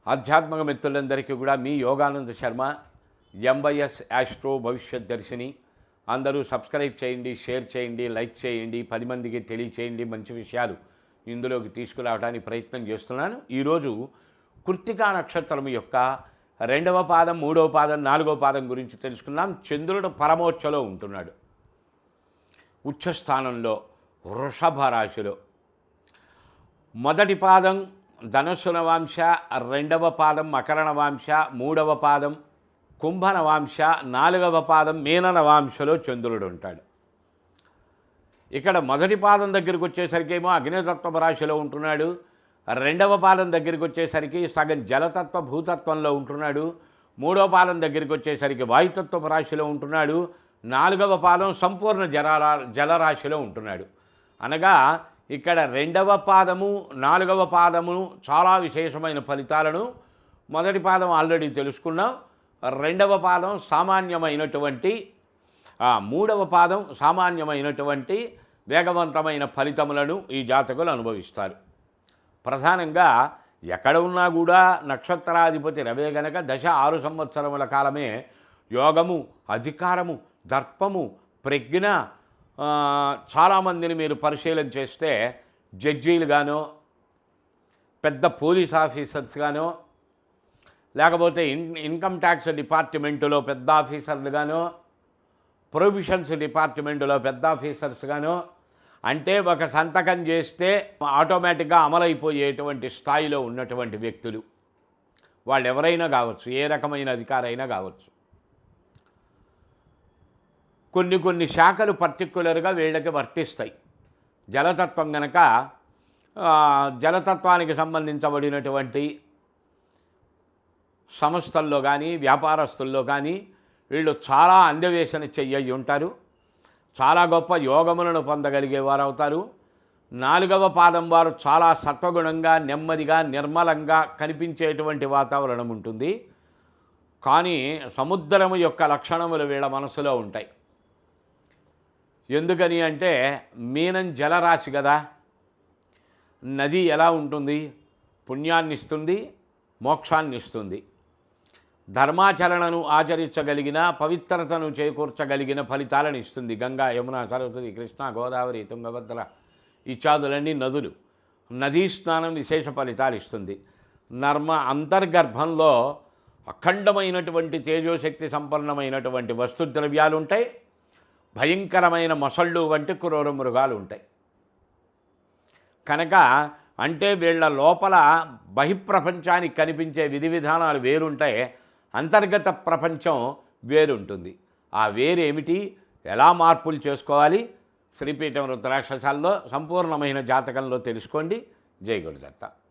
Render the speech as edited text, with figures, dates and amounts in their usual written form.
ఆధ్యాత్మిక మిత్రులందరికీ కూడా మీ యోగానంద శర్మ ఎంవైఎస్ యాస్ట్రో భవిష్యత్ దర్శిని. అందరూ సబ్స్క్రైబ్ చేయండి, షేర్ చేయండి, లైక్ చేయండి, 10 మందికి తెలియచేయండి. మంచి విషయాలు ఇందులోకి తీసుకురావడానికి ప్రయత్నం చేస్తున్నాను. ఈరోజు కృత్తికా నక్షత్రం యొక్క 2వ పాదం, 3వ పాదం, 4వ పాదం గురించి తెలుసుకున్నాం. చంద్రుడు పరమోచ్చలో ఉంటున్నాడు, ఉచ్చస్థానంలో వృషభ రాశిలో. మొదటి పాదం ధనుస్సు నవాంశ, 2వ పాదం మకర నవాంశ, 3వ పాదం కుంభ నవాంశ, 4వ పాదం మీన నవాంశలో చంద్రుడు ఉంటాడు. ఇక్కడ మొదటి పాదం దగ్గరికి వచ్చేసరికేమో అగ్నితత్వ రాశిలో ఉంటున్నాడు. 2వ పాదం దగ్గరికి వచ్చేసరికి సగం జలతత్వ భూతత్వంలో ఉంటున్నాడు. 3వ పాదం దగ్గరికి వచ్చేసరికి వాయుతత్వ రాశిలో ఉంటున్నాడు. 4వ పాదం సంపూర్ణ జలరాశిలో ఉంటున్నాడు. అనగా ఇక్కడ 2వ పాదము, 4వ పాదము చాలా విశేషమైన ఫలితాలను. మొదటి పాదం ఆల్రెడీ తెలుసుకున్నాం. 2వ పాదం సామాన్యమైనటువంటి, 3వ పాదం సామాన్యమైనటువంటి వేగవంతమైన ఫలితములను ఈ జాతకులు అనుభవిస్తారు. ప్రధానంగా ఎక్కడ ఉన్నా కూడా నక్షత్రాధిపతి రవే గనక దశ 6 సంవత్సరముల కాలమే యోగము, అధికారము, దర్పము, ప్రజ్ఞ. చాలామందిని మీరు పరిశీలన చేస్తే జడ్జీలుగానో, పెద్ద పోలీస్ ఆఫీసర్స్గానో, లేకపోతే ఇన్కమ్ ట్యాక్స్ డిపార్ట్మెంటులో పెద్ద ఆఫీసర్లుగానో, ప్రొవిషన్స్ డిపార్ట్మెంటులో పెద్ద ఆఫీసర్స్గానో, అంటే ఒక సంతకం చేస్తే ఆటోమేటిక్గా అమలైపోయేటువంటి స్థాయిలో ఉన్నటువంటి వ్యక్తులు. వాళ్ళు ఎవరైనా కావచ్చు, ఏ రకమైన అధికారైనా కావచ్చు. కొన్ని శాఖలు పర్టిక్యులర్గా వీళ్ళకి వర్తిస్తాయి. జలతత్వం కనుక జలతత్వానికి సంబంధించబడినటువంటి సంస్థల్లో కానీ, వ్యాపారస్తుల్లో కానీ వీళ్ళు చాలా అన్వేషణ చెయ్యి ఉంటారు. చాలా గొప్ప యోగములను పొందగలిగేవారు అవుతారు. 4వ పాదం వారు చాలా సత్వగుణంగా, నెమ్మదిగా, నిర్మలంగా కనిపించేటువంటి వాతావరణం ఉంటుంది. కానీ సముద్రము యొక్క లక్షణములు వీళ్ళ మనసులో ఉంటాయి. ఎందుకని అంటే మీనం జలరాశి కదా. నది ఎలా ఉంటుంది? పుణ్యాన్ని ఇస్తుంది, మోక్షాన్ని ఇస్తుంది. ధర్మాచరణను ఆచరించగలిగిన, పవిత్రతను చేకూర్చగలిగిన ఫలితాలను ఇస్తుంది. గంగా, యమున, సరస్వతి, కృష్ణ, గోదావరి, తుంగభద్ర ఇత్యాదులన్నీ నదులు. నదీ స్నానం విశేష ఫలితాలు ఇస్తుంది. అంతర్గర్భంలో అఖండమైనటువంటి తేజోశక్తి సంపన్నమైనటువంటి వస్తుద్రవ్యాలు ఉంటాయి. భయంకరమైన మొసళ్ళు వంటి క్రూర మృగాలు ఉంటాయి. కనుక అంటే వీళ్ళ లోపల బహిప్రపంచానికి కనిపించే విధి విధానాలు వేరుంటాయి, అంతర్గత ప్రపంచం వేరుంటుంది. ఆ వేరేమిటి, ఎలా మార్పులు చేసుకోవాలి, శ్రీపీఠం రుద్రాక్షసాల్లో సంపూర్ణమైన జాతకంలో తెలుసుకోండి. జై గురుదత్త.